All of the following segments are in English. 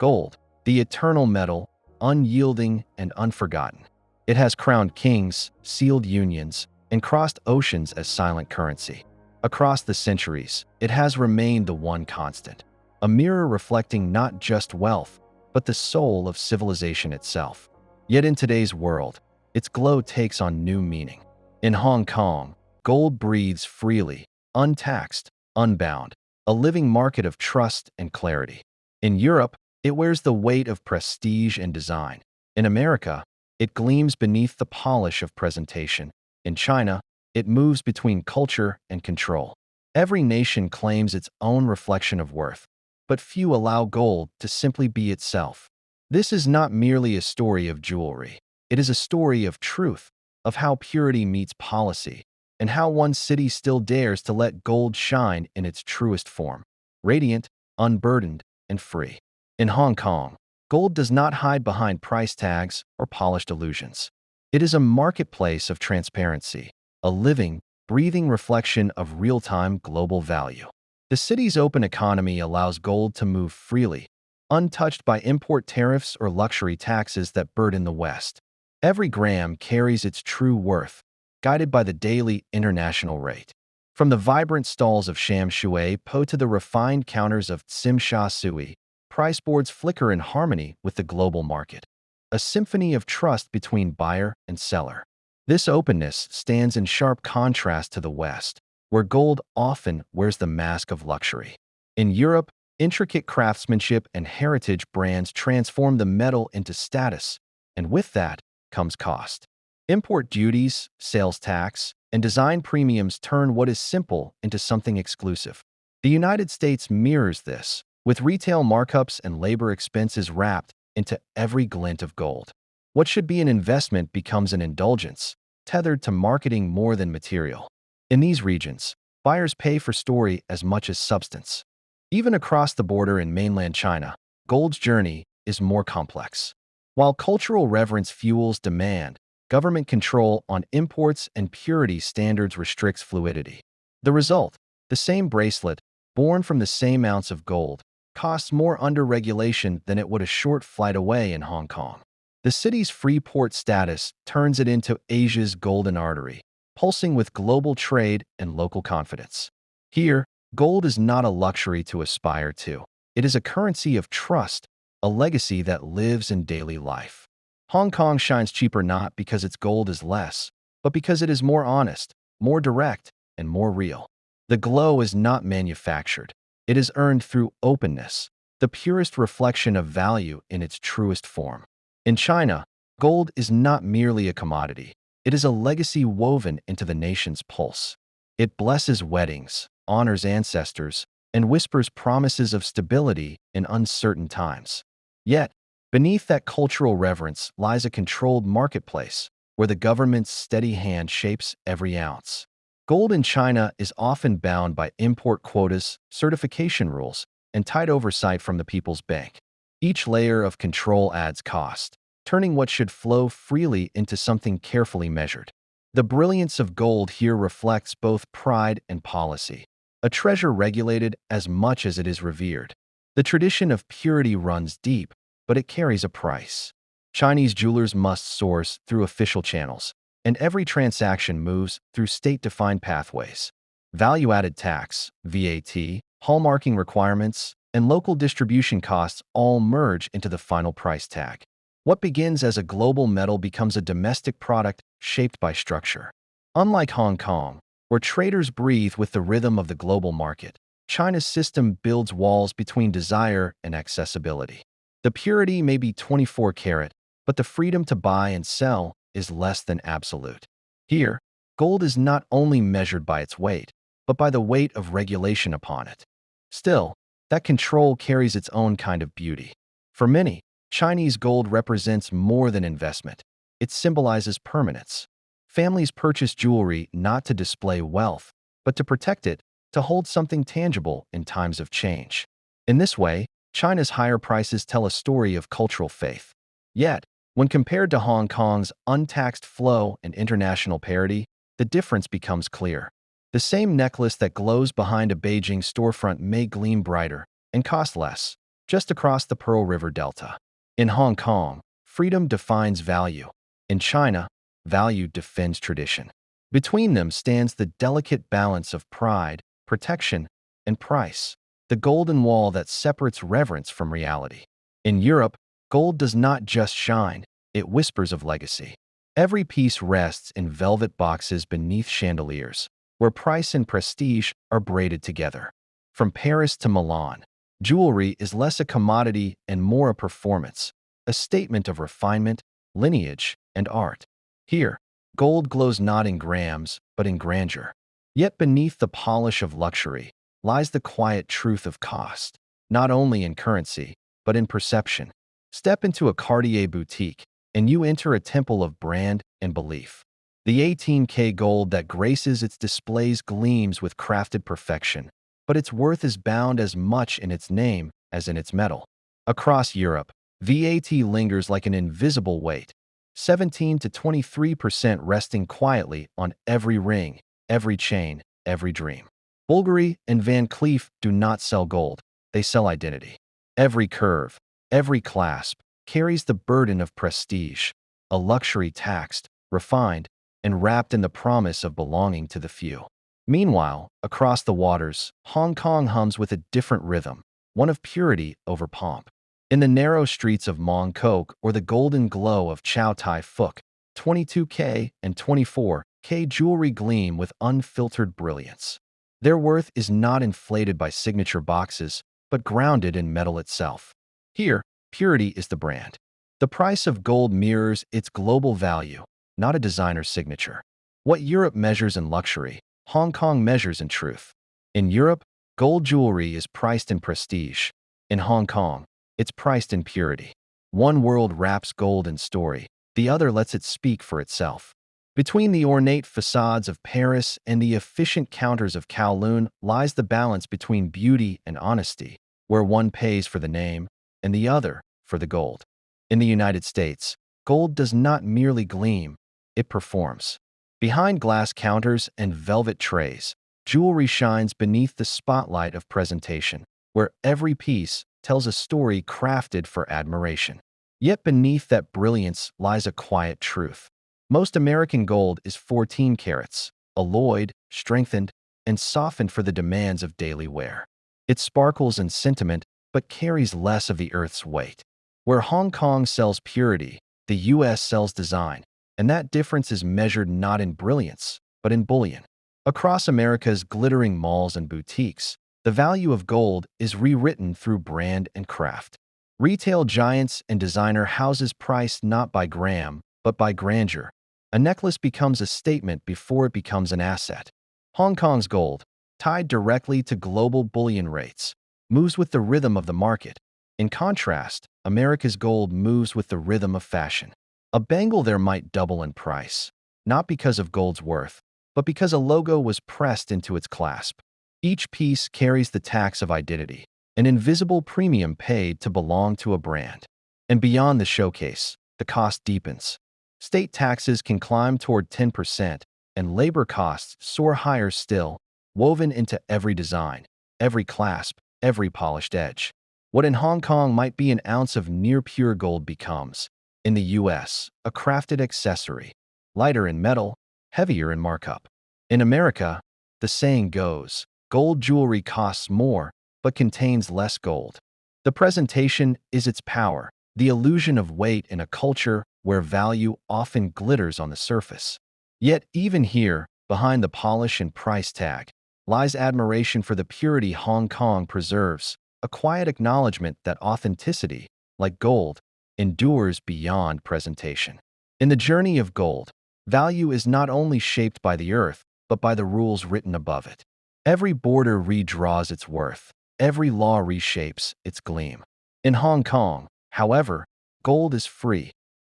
Gold, the eternal metal, unyielding and unforgotten. It has crowned kings, sealed unions, and crossed oceans as silent currency. Across the centuries, it has remained the one constant, a mirror reflecting not just wealth, but the soul of civilization itself. Yet in today's world, its glow takes on new meaning. In Hong Kong, gold breathes freely, untaxed, unbound, a living market of trust and clarity. In Europe, it wears the weight of prestige and design. In America, it gleams beneath the polish of presentation. In China, it moves between culture and control. Every nation claims its own reflection of worth, but few allow gold to simply be itself. This is not merely a story of jewelry. It is a story of truth, of how purity meets policy, and how one city still dares to let gold shine in its truest form, radiant, unburdened, and free. In Hong Kong, gold does not hide behind price tags or polished illusions. It is a marketplace of transparency, a living, breathing reflection of real-time global value. The city's open economy allows gold to move freely, untouched by import tariffs or luxury taxes that burden the West. Every gram carries its true worth, guided by the daily international rate. From the vibrant stalls of Sham Shui Po to the refined counters of Tsim Sha Sui, price boards flicker in harmony with the global market, a symphony of trust between buyer and seller. This openness stands in sharp contrast to the West, where gold often wears the mask of luxury. In Europe, intricate craftsmanship and heritage brands transform the metal into status, and with that comes cost. Import duties, sales tax, and design premiums turn what is simple into something exclusive. The United States mirrors this, with retail markups and labor expenses wrapped into every glint of gold. What should be an investment becomes an indulgence, tethered to marketing more than material. In these regions, buyers pay for story as much as substance. Even across the border in mainland China, gold's journey is more complex. While cultural reverence fuels demand, government control on imports and purity standards restricts fluidity. The result, the same bracelet, born from the same ounce of gold, costs more under regulation than it would a short flight away in Hong Kong. The city's free port status turns it into Asia's golden artery, pulsing with global trade and local confidence. Here, gold is not a luxury to aspire to. It is a currency of trust, a legacy that lives in daily life. Hong Kong shines cheaper not because its gold is less, but because it is more honest, more direct, and more real. The glow is not manufactured. It is earned through openness, the purest reflection of value in its truest form. In China, gold is not merely a commodity. It is a legacy woven into the nation's pulse. It blesses weddings, honors ancestors, and whispers promises of stability in uncertain times. Yet, beneath that cultural reverence lies a controlled marketplace where the government's steady hand shapes every ounce. Gold in China is often bound by import quotas, certification rules, and tight oversight from the People's Bank. Each layer of control adds cost, turning what should flow freely into something carefully measured. The brilliance of gold here reflects both pride and policy, a treasure regulated as much as it is revered. The tradition of purity runs deep, but it carries a price. Chinese jewelers must source through official channels, and every transaction moves through state-defined pathways. Value-added tax, VAT, hallmarking requirements, and local distribution costs all merge into the final price tag. What begins as a global metal becomes a domestic product shaped by structure. Unlike Hong Kong, where traders breathe with the rhythm of the global market, China's system builds walls between desire and accessibility. The purity may be 24 karat, but the freedom to buy and sell is less than absolute. Here, gold is not only measured by its weight, but by the weight of regulation upon it. Still, that control carries its own kind of beauty. For many, Chinese gold represents more than investment. It symbolizes permanence. Families purchase jewelry not to display wealth, but to protect it, to hold something tangible in times of change. In this way, China's higher prices tell a story of cultural faith. Yet, when compared to Hong Kong's untaxed flow and international parity, the difference becomes clear. The same necklace that glows behind a Beijing storefront may gleam brighter and cost less, just across the Pearl River Delta. In Hong Kong, freedom defines value. In China, value defends tradition. Between them stands the delicate balance of pride, protection, and price, the golden wall that separates reverence from reality. In Europe, gold does not just shine, it whispers of legacy. Every piece rests in velvet boxes beneath chandeliers, where price and prestige are braided together. From Paris to Milan, jewelry is less a commodity and more a performance, a statement of refinement, lineage, and art. Here, gold glows not in grams, but in grandeur. Yet beneath the polish of luxury lies the quiet truth of cost, not only in currency, but in perception. Step into a Cartier boutique, and you enter a temple of brand and belief. The 18K gold that graces its displays gleams with crafted perfection, but its worth is bound as much in its name as in its metal. Across Europe, VAT lingers like an invisible weight, 17 to 23% resting quietly on every ring, every chain, every dream. Bulgari and Van Cleef do not sell gold, they sell identity. Every curve, every clasp, carries the burden of prestige, a luxury taxed, refined, and wrapped in the promise of belonging to the few. Meanwhile, across the waters, Hong Kong hums with a different rhythm, one of purity over pomp. In the narrow streets of Mong Kok or the golden glow of Chow Tai Fook, 22K and 24K jewelry gleam with unfiltered brilliance. Their worth is not inflated by signature boxes, but grounded in metal itself. Here, purity is the brand. The price of gold mirrors its global value, not a designer's signature. What Europe measures in luxury, Hong Kong measures in truth. In Europe, gold jewelry is priced in prestige. In Hong Kong, it's priced in purity. One world wraps gold in story, the other lets it speak for itself. Between the ornate facades of Paris and the efficient counters of Kowloon lies the balance between beauty and honesty, where one pays for the name and the other for the gold. In the United States, gold does not merely gleam, it performs. Behind glass counters and velvet trays, jewelry shines beneath the spotlight of presentation, where every piece tells a story crafted for admiration. Yet beneath that brilliance lies a quiet truth. Most American gold is 14 carats, alloyed, strengthened, and softened for the demands of daily wear. It sparkles in sentiment, but carries less of the earth's weight. Where Hong Kong sells purity, the US sells design, and that difference is measured not in brilliance, but in bullion. Across America's glittering malls and boutiques, the value of gold is rewritten through brand and craft. Retail giants and designer houses priced not by gram, but by grandeur. A necklace becomes a statement before it becomes an asset. Hong Kong's gold, tied directly to global bullion rates, moves with the rhythm of the market. In contrast, America's gold moves with the rhythm of fashion. A bangle there might double in price, not because of gold's worth, but because a logo was pressed into its clasp. Each piece carries the tax of identity, an invisible premium paid to belong to a brand. And beyond the showcase, the cost deepens. State taxes can climb toward 10%, and labor costs soar higher still, woven into every design, every clasp, every polished edge. What in Hong Kong might be an ounce of near-pure gold becomes, in the US, a crafted accessory, lighter in metal, heavier in markup. In America, the saying goes, gold jewelry costs more, but contains less gold. The presentation is its power, the illusion of weight in a culture where value often glitters on the surface. Yet even here, behind the polish and price tag, lies admiration for the purity Hong Kong preserves, a quiet acknowledgement that authenticity, like gold, endures beyond presentation. In the journey of gold, value is not only shaped by the earth, but by the rules written above it. Every border redraws its worth, every law reshapes its gleam. In Hong Kong, however, gold is free,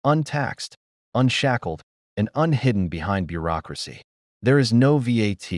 untaxed, unshackled, and unhidden behind bureaucracy. There is no VAT,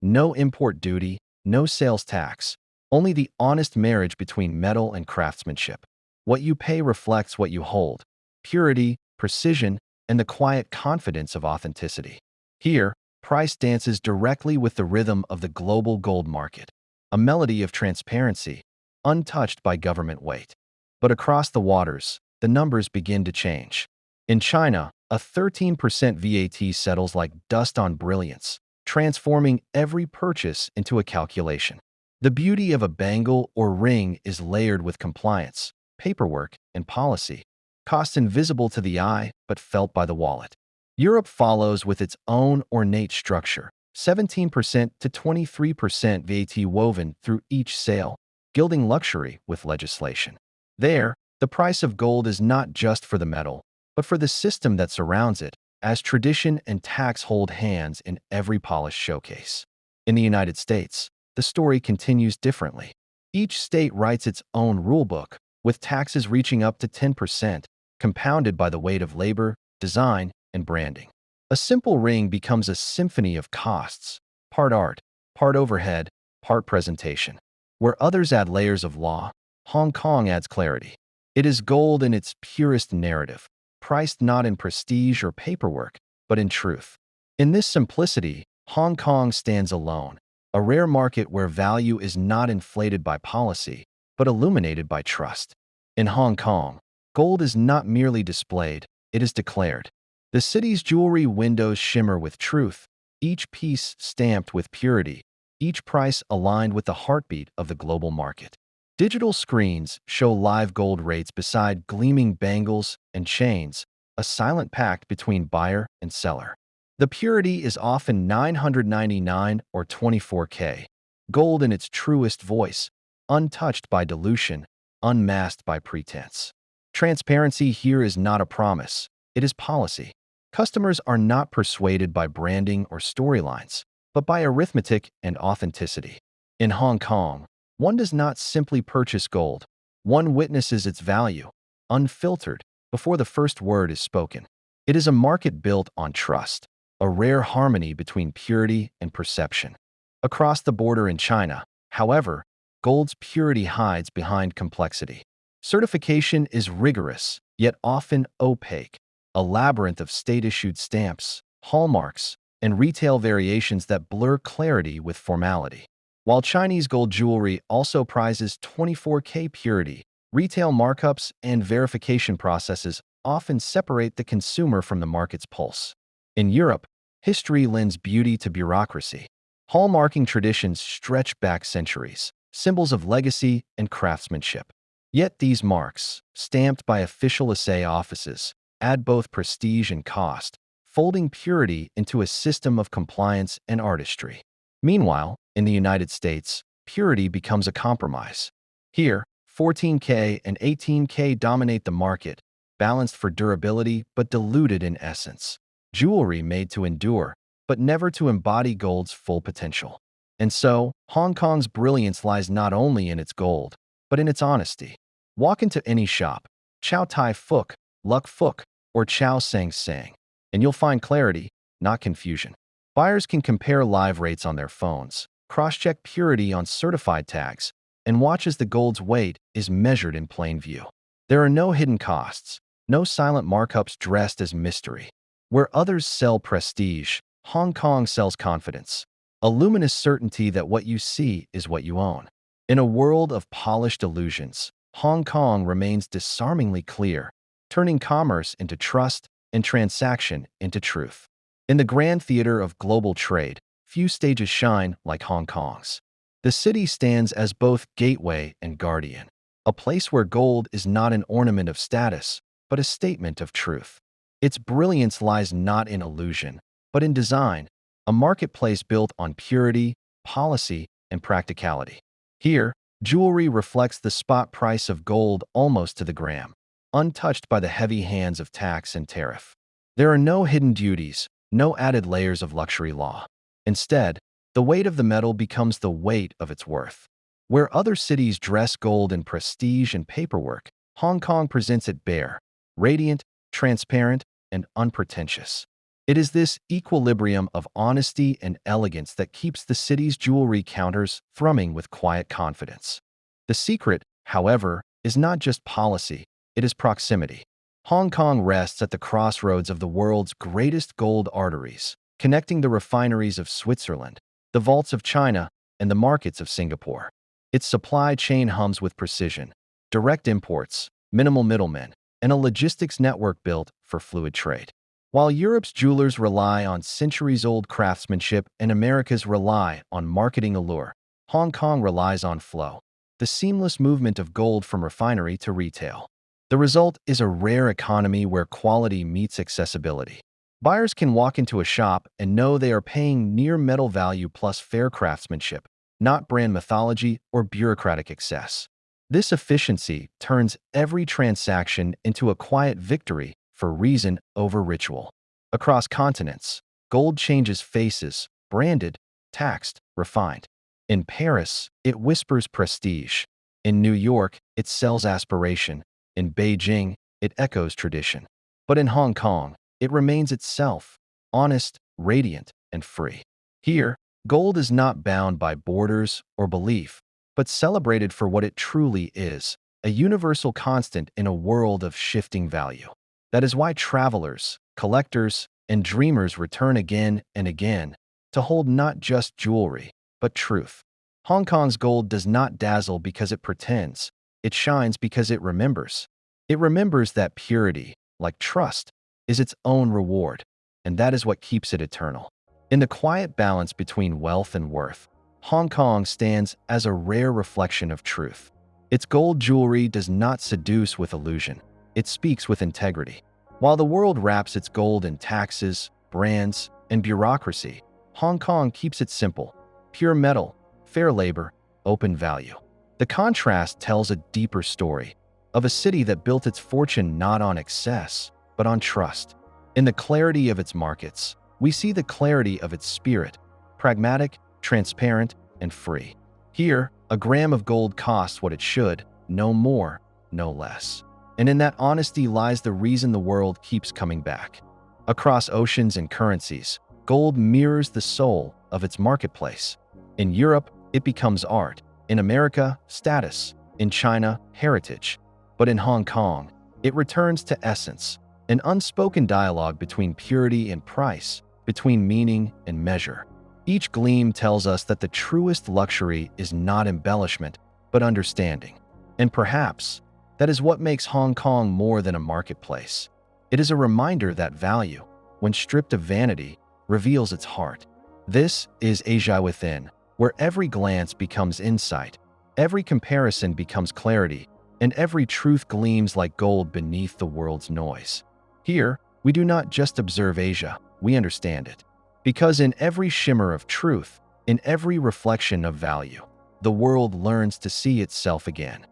no import duty, no sales tax, only the honest marriage between metal and craftsmanship. What you pay reflects what you hold, purity, precision, and the quiet confidence of authenticity. Here, price dances directly with the rhythm of the global gold market, a melody of transparency, untouched by government weight. But across the waters, the numbers begin to change. In China, a 13% VAT settles like dust on brilliance, transforming every purchase into a calculation. The beauty of a bangle or ring is layered with compliance, paperwork, and policy, costs invisible to the eye but felt by the wallet. Europe follows with its own ornate structure, 17% to 23% VAT woven through each sale, gilding luxury with legislation. There, the price of gold is not just for the metal, but for the system that surrounds it, as tradition and tax hold hands in every polished showcase. In the United States, the story continues differently. Each state writes its own rulebook, with taxes reaching up to 10%, compounded by the weight of labor, design, and branding. A simple ring becomes a symphony of costs, part art, part overhead, part presentation. Where others add layers of law, Hong Kong adds clarity. It is gold in its purest narrative, priced not in prestige or paperwork, but in truth. In this simplicity, Hong Kong stands alone, a rare market where value is not inflated by policy, but illuminated by trust. In Hong Kong, gold is not merely displayed, it is declared. The city's jewelry windows shimmer with truth, each piece stamped with purity, each price aligned with the heartbeat of the global market. Digital screens show live gold rates beside gleaming bangles and chains, a silent pact between buyer and seller. The purity is often 999 or 24K, gold in its truest voice, untouched by dilution, unmasked by pretense. Transparency here is not a promise, it is policy. Customers are not persuaded by branding or storylines, but by arithmetic and authenticity. In Hong Kong, one does not simply purchase gold. One witnesses its value, unfiltered, before the first word is spoken. It is a market built on trust, a rare harmony between purity and perception. Across the border in China, however, gold's purity hides behind complexity. Certification is rigorous, yet often opaque, a labyrinth of state-issued stamps, hallmarks, and retail variations that blur clarity with formality. While Chinese gold jewelry also prizes 24K purity, retail markups and verification processes often separate the consumer from the market's pulse. In Europe, history lends beauty to bureaucracy. Hallmarking traditions stretch back centuries, symbols of legacy and craftsmanship. Yet these marks, stamped by official assay offices, add both prestige and cost, folding purity into a system of compliance and artistry. Meanwhile, in the United States, purity becomes a compromise. Here, 14K and 18K dominate the market, balanced for durability but diluted in essence. Jewelry made to endure, but never to embody gold's full potential. And so, Hong Kong's brilliance lies not only in its gold, but in its honesty. Walk into any shop, Chow Tai Fook, Luk Fook, or Chow Sang Sang, and you'll find clarity, not confusion. Buyers can compare live rates on their phones, cross-check purity on certified tags, and watch as the gold's weight is measured in plain view. There are no hidden costs, no silent markups dressed as mystery. Where others sell prestige, Hong Kong sells confidence, a luminous certainty that what you see is what you own. In a world of polished illusions, Hong Kong remains disarmingly clear, turning commerce into trust and transaction into truth. In the grand theater of global trade, few stages shine like Hong Kong's. The city stands as both gateway and guardian, a place where gold is not an ornament of status, but a statement of truth. Its brilliance lies not in illusion, but in design, a marketplace built on purity, policy, and practicality. Here, jewelry reflects the spot price of gold almost to the gram, untouched by the heavy hands of tax and tariff. There are no hidden duties, no added layers of luxury law. Instead, the weight of the metal becomes the weight of its worth. Where other cities dress gold in prestige and paperwork, Hong Kong presents it bare, radiant, transparent, and unpretentious. It is this equilibrium of honesty and elegance that keeps the city's jewelry counters thrumming with quiet confidence. The secret, however, is not just policy, it is proximity. Hong Kong rests at the crossroads of the world's greatest gold arteries, connecting the refineries of Switzerland, the vaults of China, and the markets of Singapore. Its supply chain hums with precision, direct imports, minimal middlemen, and a logistics network built for fluid trade. While Europe's jewelers rely on centuries-old craftsmanship and America's rely on marketing allure, Hong Kong relies on flow, the seamless movement of gold from refinery to retail. The result is a rare economy where quality meets accessibility. Buyers can walk into a shop and know they are paying near metal value plus fair craftsmanship, not brand mythology or bureaucratic excess. This efficiency turns every transaction into a quiet victory for reason over ritual. Across continents, gold changes faces, branded, taxed, refined. In Paris, it whispers prestige. In New York, it sells aspiration. In Beijing, it echoes tradition. But in Hong Kong, it remains itself, honest, radiant, and free. Here, gold is not bound by borders or belief, but celebrated for what it truly is, a universal constant in a world of shifting value. That is why travelers, collectors, and dreamers return again and again to hold not just jewelry, but truth. Hong Kong's gold does not dazzle because it pretends. It shines because it remembers. It remembers that purity, like trust, is its own reward, and that is what keeps it eternal. In the quiet balance between wealth and worth, Hong Kong stands as a rare reflection of truth. Its gold jewelry does not seduce with illusion. It speaks with integrity. While the world wraps its gold in taxes, brands, and bureaucracy, Hong Kong keeps it simple: pure metal, fair labor, open value. The contrast tells a deeper story of a city that built its fortune not on excess, but on trust. In the clarity of its markets, we see the clarity of its spirit: pragmatic, transparent, and free. Here, a gram of gold costs what it should, no more, no less. And in that honesty lies the reason the world keeps coming back. Across oceans and currencies, gold mirrors the soul of its marketplace. In Europe, it becomes art. In America, status. In China, heritage. But in Hong Kong, it returns to essence, an unspoken dialogue between purity and price, between meaning and measure. Each gleam tells us that the truest luxury is not embellishment, but understanding. And perhaps, that is what makes Hong Kong more than a marketplace. It is a reminder that value, when stripped of vanity, reveals its heart. This is AsiaEyeWithin, where every glance becomes insight, every comparison becomes clarity, and every truth gleams like gold beneath the world's noise. Here, we do not just observe Asia, we understand it. Because in every shimmer of truth, in every reflection of value, the world learns to see itself again.